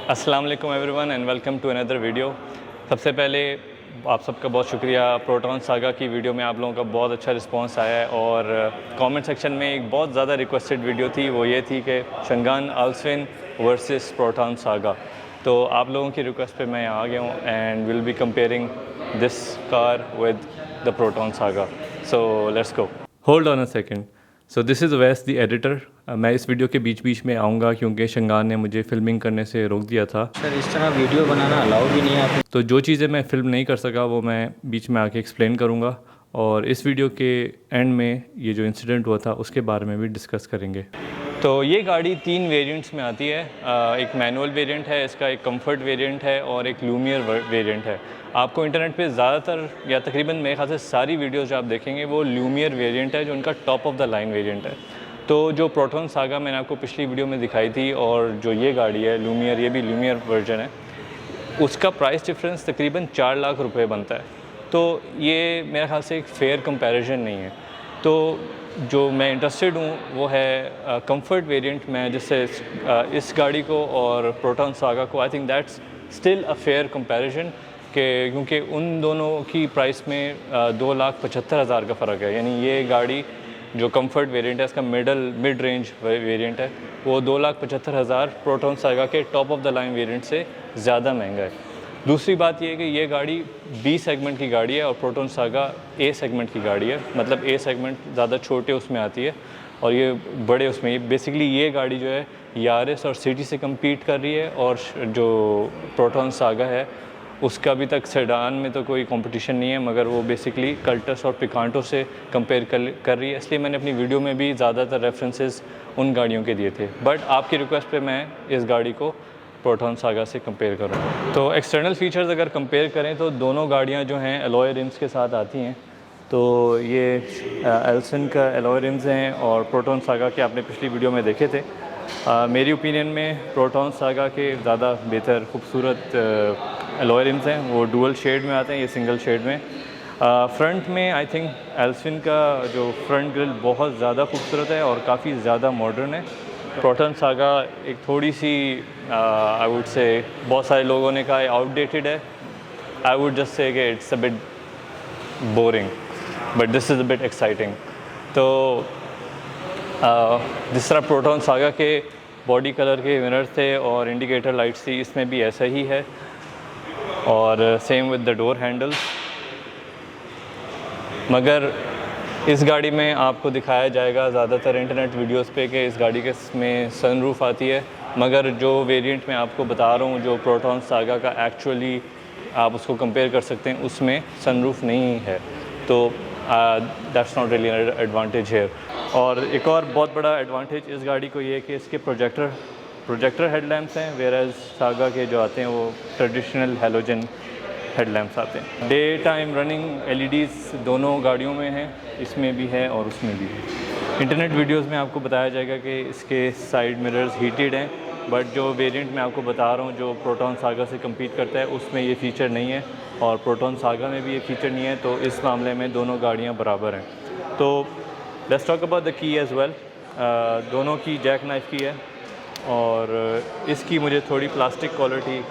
अस्सलाम वालेकुम everyone and welcome to another video. सबसे पहले आप सबका बहुत शुक्रिया। प्रोटॉन सागा की वीडियो में आप लोगों का बहुत अच्छा रिस्पांस आया है और कमेंट सेक्शन में एक बहुत ज़्यादा रिक्वेस्टेड वीडियो थी, वो ये थी कि शंगान आल्सविन वर्सेस प्रोटॉन सागा। तो आप लोगों की रिक्वेस्ट पे मैं यहाँ आ गया हूँ and will be comparing this car with the Proton saga. So let's go. Hold on a second. So this is वैस द एडिटर। मैं इस वीडियो के बीच बीच में आऊँगा क्योंकि शंगान ने मुझे फ़िल्मिंग करने से रोक दिया था। सर इस तरह वीडियो बनाना अलाउ भी नहीं है आप। तो जो चीज़ें मैं फ़िल्म नहीं कर सका वो मैं बीच में आके एक्सप्लेन करूँगा और इस वीडियो के एंड में ये जो इंसिडेंट हुआ था उसके बारे में भी डिस्कस करेंगे। तो ये गाड़ी 3 वेरिएंट्स में आती है। एक मैनुअल वेरिएंट है, इसका एक कंफर्ट वेरिएंट है और एक लूमियर वेरिएंट है। आपको इंटरनेट पे ज़्यादातर या तकरीबन मेरे ख्याल से सारी वीडियोस जो आप देखेंगे वो लूमियर वेरिएंट है, जो उनका top of the line variant है। तो जो प्रोटॉन सागा मैंने आपको पिछली वीडियो में दिखाई थी और जो ये गाड़ी है लूमियर, ये भी लूमियर वर्जन है, उसका प्राइस डिफरेंस तकरीबन 4 लाख रुपए बनता है। तो ये मेरे ख्याल से एक फ़ेयर कंपैरिजन नहीं है। तो जो मैं इंटरेस्टेड हूँ वो है कंफर्ट वेरिएंट में, जिससे इस गाड़ी को और प्रोटॉन सागा को I think that's still a fair comparison के, क्योंकि उन दोनों की प्राइस में 2,75,000 का फ़र्क है। यानी ये गाड़ी जो कंफर्ट वेरिएंट है, इसका मिड रेंज वेरिएंट है, वो 2,75,000 प्रोटॉन सागा के top of the line variant से ज़्यादा महंगा है। दूसरी बात ये है कि ये गाड़ी बी सेगमेंट की गाड़ी है और प्रोटॉन सागा ए सेगमेंट की गाड़ी है। मतलब ए सेगमेंट ज़्यादा छोटे उसमें आती है और ये बड़े उसमें। बेसिकली ये गाड़ी जो है यारिस और सिटी से कम्पीट कर रही है और जो प्रोटॉन सागा है उसका अभी तक सेडान में तो कोई कंपटीशन नहीं है, मगर वो बेसिकली कल्टस और पिकांटो से कंपेयर कर रही है। इसलिए मैंने अपनी वीडियो में भी ज़्यादातर रेफरेंसेस उन गाड़ियों के दिए थे, बट आपकी रिक्वेस्ट पे मैं इस गाड़ी को प्रोटॉन सागा से कंपेयर करूँगा। तो एक्सटर्नल फीचर्स अगर कंपेयर करें तो दोनों गाड़ियाँ जो हैं एलॉय रिम्स के साथ आती हैं। तो ये एल्सन का एलॉय रिम्स हैं और प्रोटॉन सागा के आपने पिछली वीडियो में देखे थे। मेरी ओपिनियन में प्रोटॉन सागा के ज़्यादा बेहतर खूबसूरत एलॉय रिम्स हैं, वो डुअल शेड में आते हैं, ये सिंगल शेड में। फ्रंट में आई थिंक एल्सन का जो फ्रंट ग्रिल बहुत ज़्यादा खूबसूरत है और काफ़ी ज़्यादा मॉडर्न है। प्रोटॉन सागा एक थोड़ी सी आई वुड से, बहुत सारे लोगों ने कहा आउटडेटेड है। आई वुड जस्ट से कि it's a bit boring, but this is a bit exciting. तो जिस तरह प्रोटॉन सागा के बॉडी कलर के मिरर थे और इंडिकेटर लाइट्स थी, इसमें भी ऐसा ही है और same with the door handles. मगर इस गाड़ी में आपको दिखाया जाएगा ज़्यादातर इंटरनेट वीडियोस पे कि इस गाड़ी के में सनरूफ आती है, मगर जो वेरिएंट में आपको बता रहा हूँ, जो प्रोटॉन सागा का एक्चुअली आप उसको कंपेयर कर सकते हैं, उसमें सनरूफ नहीं है। तो दैट्स नॉट रियली एडवांटेज है। और एक और बहुत बड़ा एडवांटेज इस गाड़ी को ये है कि इसके प्रोजेक्टर हेडलैम्प्स हैं, वेयरएज सागा के जो आते हैं वो ट्रेडिशनल हैलोजन हेडलैम्प्स आते हैं। डे टाइम रनिंग एलईडीज़ दोनों गाड़ियों में हैं, इसमें भी है और उसमें भी है। इंटरनेट वीडियोस में आपको बताया जाएगा कि इसके साइड मिरर्स हीटेड हैं, बट जो वेरिएंट मैं आपको बता रहा हूँ जो प्रोटॉन सागा से कम्पीट करता है उसमें ये फ़ीचर नहीं है और प्रोटॉन सागा में भी ये फ़ीचर नहीं है। तो इस मामले में दोनों गाड़ियाँ बराबर हैं। तो let's talk about the key as well. दोनों की जैक नाइफ की है और इसकी मुझे थोड़ी प्लास्टिक क्वालिटी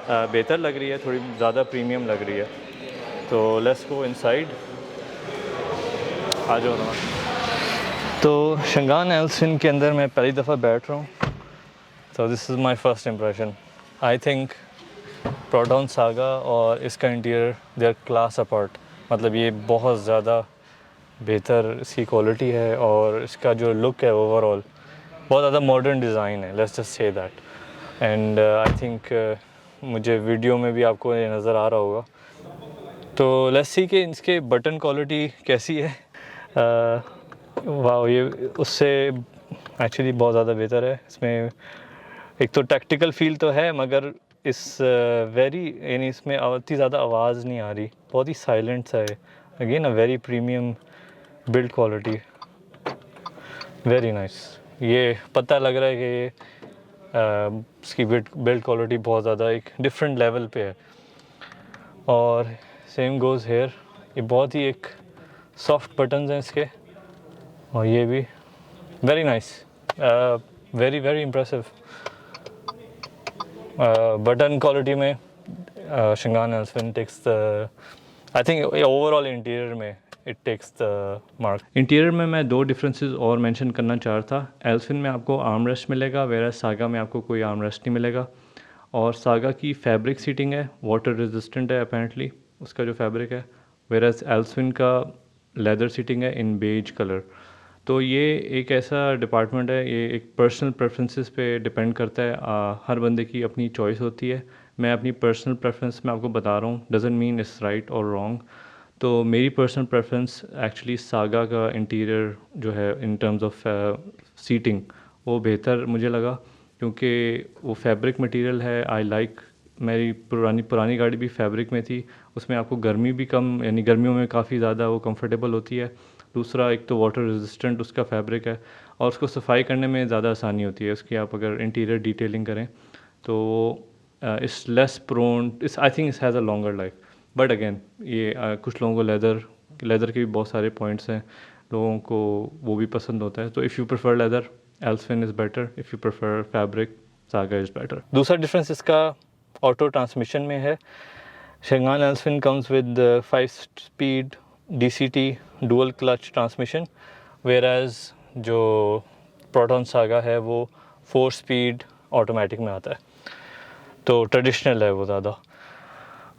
बेहतर लग रही है, थोड़ी ज़्यादा प्रीमियम लग रही है। तो लेट्स गो इनसाइड, आ जाओ ना। तो शंगान एल्सन के अंदर मैं पहली दफ़ा बैठ रहा हूँ, तो this is my first impression. I think Proton Saga और इसका interior they are class apart. मतलब ये बहुत ज़्यादा बेहतर इसकी क्वालिटी है और इसका जो लुक है ओवरऑल बहुत ज़्यादा मॉडर्न डिज़ाइन है, let's just say that. And I think मुझे वीडियो में भी आपको ये नज़र आ रहा होगा। तो लेट्स सी कि इसके बटन क्वालिटी कैसी है। वाह, ये उससे एक्चुअली बहुत ज़्यादा बेहतर है। इसमें एक तो टैक्टिकल फील तो है, मगर इस यानी इसमें इतनी ज़्यादा आवाज़ नहीं आ रही, बहुत ही साइलेंट सा है। Again a very premium build quality, very nice. ये पता लग रहा है कि ये इसकी बिल्ड क्वालिटी बहुत ज़्यादा एक डिफरेंट लेवल पे है। और सेम गोज़ हेयर, ये बहुत ही एक सॉफ्ट बटन्स हैं इसके और ये भी very nice, very very impressive. Button quality में Changan Alsvin takes the, I think overall interior में it takes the mark. Interior में मैं दो डिफरेंसेस और मेंशन करना चाह रहा था। एल्सविन में आपको आर्म रेस्ट मिलेगा, वेरा सागा में आपको कोई आर्म रेस्ट नहीं मिलेगा। और सागा की फैब्रिक सीटिंग है, वाटर रेजिस्टेंट है अपेरेंटली उसका जो फैब्रिक है, वेराज एल्सविन का लेदर सीटिंग है इन बेज कलर। तो ये एक ऐसा डिपार्टमेंट है, ये एक पर्सनल प्रेफरेंसेस पे डिपेंड करता है। हर बंदे की अपनी चॉइस होती है। मैं अपनी पर्सनल प्रेफरेंस में आपको बता रहा हूँ, डजंट मीन इट्स राइट और रॉन्ग। तो मेरी पर्सनल प्रेफरेंस एक्चुअली सागा का इंटीरियर जो है इन टर्म्स ऑफ सीटिंग वो बेहतर मुझे लगा, क्योंकि वो फैब्रिक मटेरियल है। आई लाइक, मेरी पुरानी गाड़ी भी फैब्रिक में थी, उसमें आपको गर्मी भी कम, यानी गर्मियों में काफ़ी ज़्यादा वो कंफर्टेबल होती है। दूसरा, एक तो वाटर रेजिस्टेंट उसका फैब्रिक है और उसको सफाई करने में ज़्यादा आसानी होती है उसकी। आप अगर इंटीरियर डिटेलिंग करें तो it's less prone, it's I think it's has a longer life. But again ये कुछ लोगों को लेदर के भी बहुत सारे पॉइंट्स हैं, लोगों को वो भी पसंद होता है। तो if you prefer leather, Alsvin is better. If you prefer fabric, Saga is better. दूसरा डिफरेंस इसका ऑटो ट्रांसमिशन में है। Changan Alsvin comes with 5-speed DCT dual clutch transmission, whereas जो प्रोटॉन सागा है वो 4-speed ऑटोमेटिक में आता है, तो ट्रेडिशनल है वो ज़्यादा।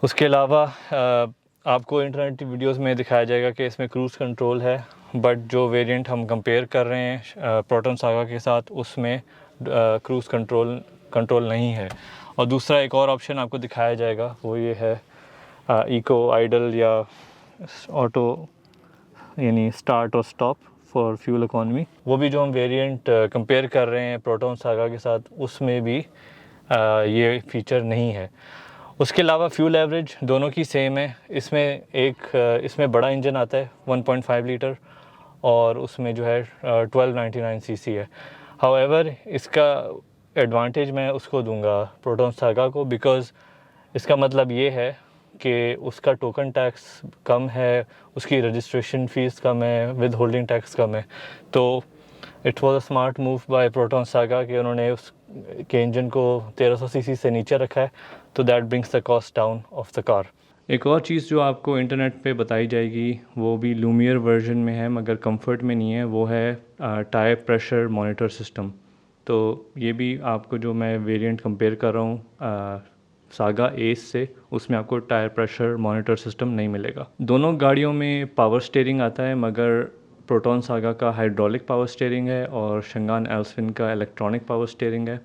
उसके अलावा आपको इंटरनेट वीडियोस में दिखाया जाएगा कि इसमें क्रूज़ कंट्रोल है, बट जो वेरिएंट हम कंपेयर कर रहे हैं प्रोटॉन सागा के साथ उसमें क्रूज़ कंट्रोल नहीं है। और दूसरा एक और ऑप्शन आपको दिखाया जाएगा, वो ये है इको आइडल या ऑटो, यानी स्टार्ट और स्टॉप फॉर फ्यूल इकोनॉमी। वो भी जो हम वेरिएंट कंपेयर कर रहे हैं प्रोटॉन सागा के साथ उसमें भी ये फीचर नहीं है। उसके अलावा फ्यूल एवरेज दोनों की सेम है। इसमें बड़ा इंजन आता है 1.5 लीटर और उसमें जो है 1299 सीसी है। हाउएवर इसका एडवांटेज मैं उसको दूंगा प्रोटॉन सागा को, बिकॉज़ इसका मतलब ये है कि उसका टोकन टैक्स कम है, उसकी रजिस्ट्रेशन फ़ीस कम है, विद होल्डिंग टैक्स कम है। तो it was a smart move by proton saga कि उन्होंने उसके इंजन को 1300 सीसी से नीचे रखा है, तो that brings the cost down of the car. एक और चीज़ जो आपको इंटरनेट पे बताई जाएगी वो भी लूमियर वर्जन में है मगर कंफर्ट में नहीं है, वो है टायर प्रेशर मॉनिटर सिस्टम। तो ये भी आपको, जो मैं वेरिएंट कंपेयर कर रहा हूँ सागा एस से, उसमें आपको टायर प्रेशर मॉनिटर सिस्टम नहीं मिलेगा। दोनों गाड़ियों में पावर स्टीयरिंग आता है, मगर प्रोटॉन सागा का हाइड्रोलिक पावर स्टीयरिंग है और शंगान एल्सविन का इलेक्ट्रॉनिक पावर स्टीयरिंग है।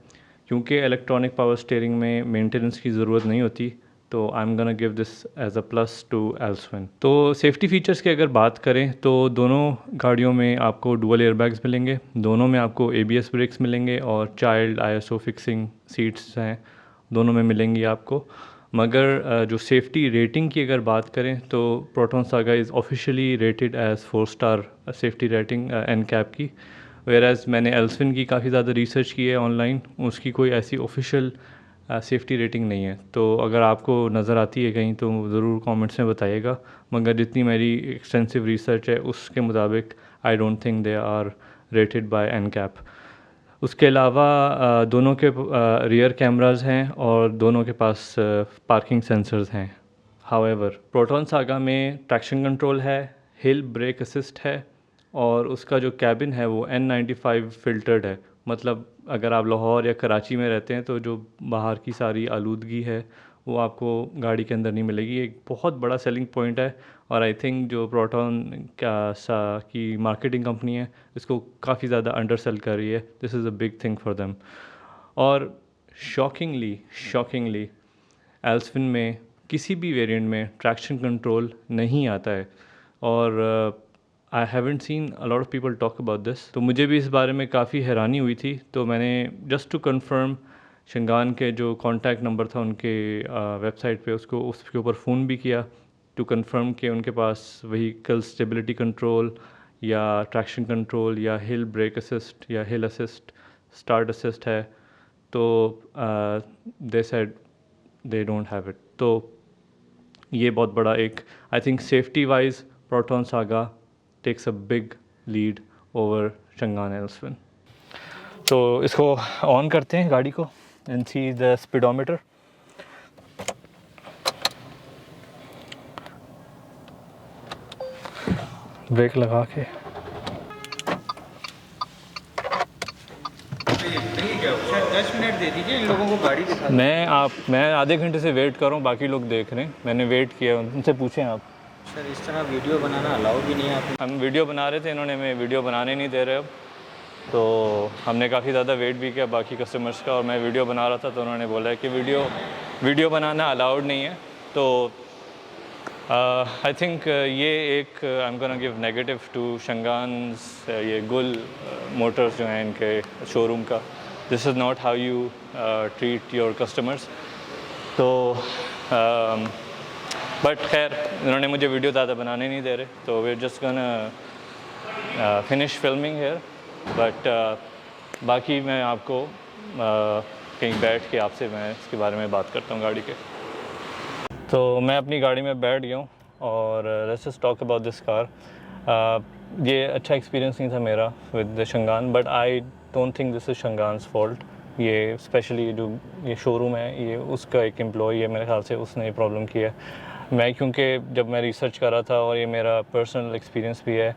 क्योंकि इलेक्ट्रॉनिक पावर स्टीयरिंग में मेंटेनेंस की ज़रूरत नहीं होती, तो I am gonna give this as a plus to Alsvin. तो सेफ्टी फीचर्स की अगर बात करें तो दोनों गाड़ियों में आपको डुअल एयरबैग्स मिलेंगे, दोनों में आपको ABS ब्रेक्स मिलेंगे और चाइल्ड ISO फिक्सिंग सीट्स हैं, दोनों में मिलेंगी आपको। मगर जो सेफ्टी रेटिंग की अगर बात करें तो proton saga is officially rated as 4 star safety rating NCAP की, वेराज मैंने एल्सविन की काफ़ी ज़्यादा रिसर्च की है ऑनलाइन, उसकी कोई ऐसी ऑफिशियल सेफ्टी रेटिंग नहीं है। तो अगर आपको नज़र आती है कहीं तो ज़रूर कमेंट्स में बताइएगा, मगर जितनी मेरी एक्सटेंसिव रिसर्च है उसके मुताबिक I don't think they are rated by NCAP। उसके अलावा दोनों के रियर कैमरास हैं और दोनों के पास पार्किंग सेंसर्स हैं। हाउएवर प्रोटॉन सागा में ट्रैक्शन कंट्रोल है, हिल ब्रेक असिस्ट है और उसका जो कैबिन है वो N95 फ़िल्टर्ड है। मतलब अगर आप लाहौर या कराची में रहते हैं तो जो बाहर की सारी आलूदगी है वो आपको गाड़ी के अंदर नहीं मिलेगी। एक बहुत बड़ा सेलिंग पॉइंट है और आई थिंक जो प्रोटॉन की मार्केटिंग कंपनी है इसको काफ़ी ज़्यादा अंडर सेल कर रही है। This is a big thing for them. और शॉकिंगली एल्सविन में किसी भी वेरिएंट में ट्रैक्शन कंट्रोल नहीं आता है और I haven't seen a lot of people talk about this. तो मुझे भी इस बारे में काफ़ी हैरानी हुई थी, तो मैंने जस्ट टू कंफर्म शंगान के जो कॉन्टैक्ट नंबर था उनके वेबसाइट पे, उसके ऊपर फ़ोन भी किया टू कंफर्म कि उनके पास व्हीकल स्टेबिलिटी कंट्रोल या ट्रैक्शन कंट्रोल या हिल ब्रेक असिस्ट या हिल असिस्ट स्टार्ट असिस्ट है। तो they said they don't have it. तो ये बहुत बड़ा एक, I think safety wise Proton Saga takes a big lead over Changan Alsvin. तो इसको ऑन करते हैं गाड़ी को। and see the speedometer. Brake लगा के दस मिनट दे दीजिए इन लोगों को गाड़ी दिखा। मैं आधे घंटे से वेट कर रहा हूँ, बाकी लोग देख रहे हैं, मैंने वेट किया, उनसे पूछें आप। सर इस तरह वीडियो बनाना अलाउ भी नहीं है आप। हम वीडियो बना रहे थे, इन्होंने हमें वीडियो बनाने नहीं दे रहे अब, तो हमने काफ़ी ज़्यादा वेट भी किया बाकी कस्टमर्स का, और मैं वीडियो बना रहा था तो उन्होंने बोला है कि वीडियो बनाना अलाउड नहीं है। तो आई थिंक ये एक I am gonna give negative to Changan's, ये गुल मोटर्स जो हैं इनके शोरूम का, this is not how you treat your customers. तो बट खैर इन्होंने मुझे वीडियो ज़्यादा बनाने नहीं दे रहे, तो we just gonna finish filming here. But बाकी मैं आपको कहीं बैठ के आपसे मैं इसके बारे में बात करता हूँ गाड़ी के। तो मैं अपनी गाड़ी में बैठ गया हूँ और let's just talk about this car. ये अच्छा एक्सपीरियंस नहीं था मेरा with Changan, but I don't think this is Changan's fault. ये स्पेशली जो ये शोरूम है, ये उसका एक एम्प्लॉई है, मेरे ख्याल से उसने ये प्रॉब्लम की है। मैं क्योंकि जब मैं रिसर्च कर रहा था, और ये मेरा पर्सनल एक्सपीरियंस भी है,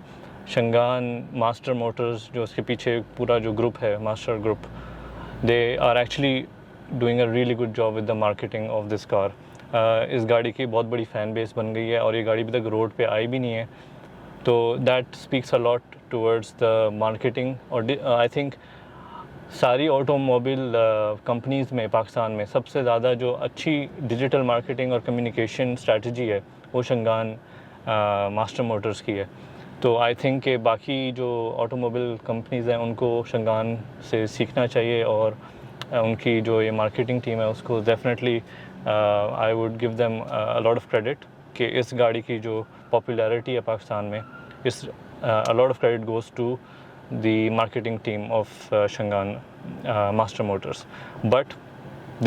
शंगान मास्टर मोटर्स जो उसके पीछे पूरा जो ग्रुप है, master group, they are actually doing a really good job with the marketing of this car. इस गाड़ी की बहुत बड़ी फ़ैन बेस बन गई है, और ये गाड़ी अभी तक रोड पे आई भी नहीं है, तो that speaks a lot towards the marketing. और आई थिंक सारी ऑटोमोबाइल कंपनीज़ में पाकिस्तान में सबसे ज़्यादा जो अच्छी डिजिटल मार्केटिंग और कम्युनिकेशन स्ट्रैटेजी है वो शंगान मास्टर मोटर्स की है। तो आई थिंक कि बाकी जो ऑटोमोबाइल कंपनीज़ हैं उनको शंगान से सीखना चाहिए, और उनकी जो ये मार्केटिंग टीम है उसको definitely I would give them a lot of credit कि इस गाड़ी की जो पॉपुलैरिटी है पाकिस्तान में, is a lot of credit goes to the marketing team of Shangan Master Motors. But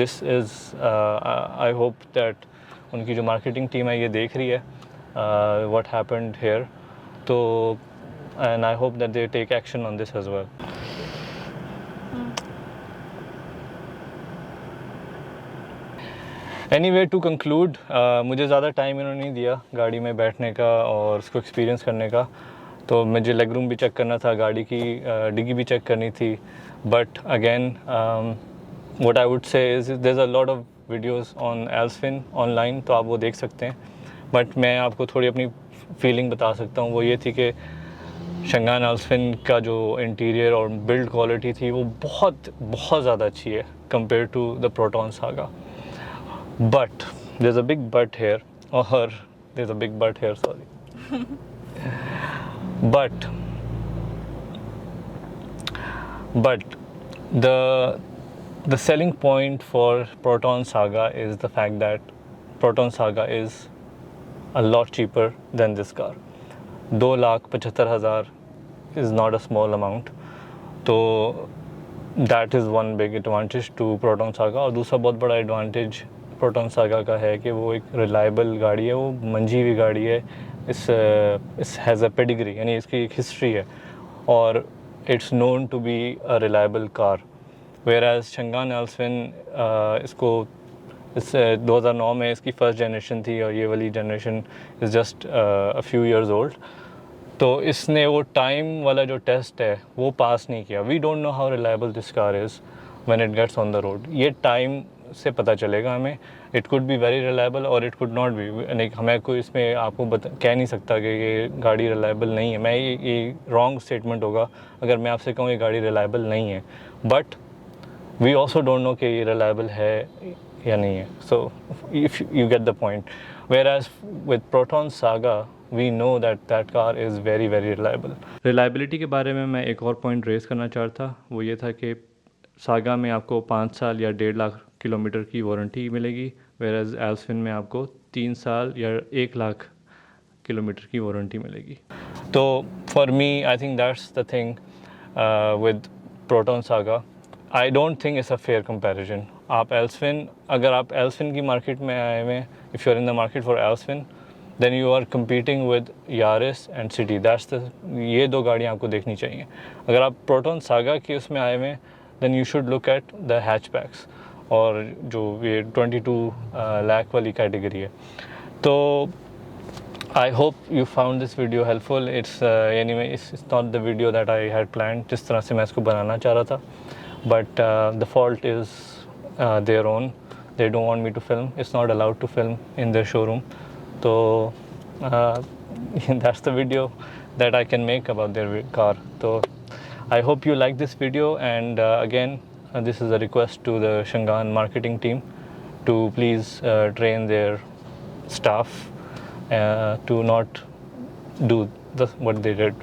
this is I hope that उनकी जो marketing team है ये देख रही है what happened here, तो and I hope that they take action on this as well. Anyway, to conclude, मुझे ज़्यादा टाइम इन्होंने नहीं दिया गाड़ी में बैठने का और उसको एक्सपीरियंस करने का, तो मुझे लेग रूम भी चेक करना था, गाड़ी की डिग्गी भी चेक करनी थी। But again what I would say is there is a lot of videos on Alsvin online, तो आप वो देख सकते हैं। बट मैं आपको थोड़ी अपनी फीलिंग बता सकता हूँ, वो ये थी कि शंगान एल्सफिन का जो इंटीरियर और बिल्ड क्वालिटी थी वो बहुत बहुत ज़्यादा अच्छी है compare to the Proton Saga. But there is a big but here, और there is a big but here, sorry. But the selling point for Proton Saga is the fact that Proton Saga is a lot cheaper than this car. 2,75,000 is not a small amount. तो that is one big advantage to Proton Saga। और दूसरा बहुत बड़ा advantage Proton Saga का है कि वो एक reliable गाड़ी है, वो मंजी हुई गाड़ी है, इस हैज़ अ पेडिग्री, यानी इसकी एक हिस्ट्री है, और it's known to be a reliable car. Whereas Changan Alsvin इसको इस 2009 में इसकी फर्स्ट जनरेशन थी, और ये वाली generation is just a few years old, तो इसने वो टाइम वाला जो टेस्ट है वो पास नहीं किया। We don't know how reliable this car is when it gets on the road. ये टाइम से पता चलेगा हमें, it could be very reliable और it could not be. Like हमें कोई इसमें आपको कह नहीं सकता कि ये गाड़ी रिलायबल नहीं है। मैं ये रॉन्ग स्टेटमेंट होगा अगर मैं आपसे कहूँ ये गाड़ी रिलायबल नहीं है, but we also don't know कि ये रिलायबल है या नहीं है। So if you get the point, whereas with Proton Saga we know that car is very very reliable. Reliability के बारे में मैं एक और पॉइंट रेज़ करना चाहता था, वो ये था कि सागा में आपको 5 साल या 1.5 लाख किलोमीटर की वारंटी मिलेगी, वेयरएज एल्सफिन में आपको 3 साल या 1 लाख किलोमीटर की वारंटी मिलेगी। तो for me I think that's the thing with Proton saga. I don't think it's a fair comparison. आप एल्सफिन, अगर आप एल्सफिन की मार्केट में आए हुए, if you are in the market for Alsvin, then you are competing with Yaris and City. That's the, ये दो गाड़ियाँ आपको देखनी चाहिए। अगर आप प्रोटॉन सागा की उसमें आए हुए, then you should look at the hatchbacks. और जो ये 22 लाख वाली कैटेगरी है। तो I hope you found this video helpful. Anyway, it's not the video that I had planned जिस तरह से मैं इसको बनाना चाह रहा था, but the fault is their own. They don't want me to film. It's not allowed to film in their showroom. So that's the video that I can make about their car. So I hope you like this video, and again this is a request to the Shangan marketing team to please train their staff to not do what they did.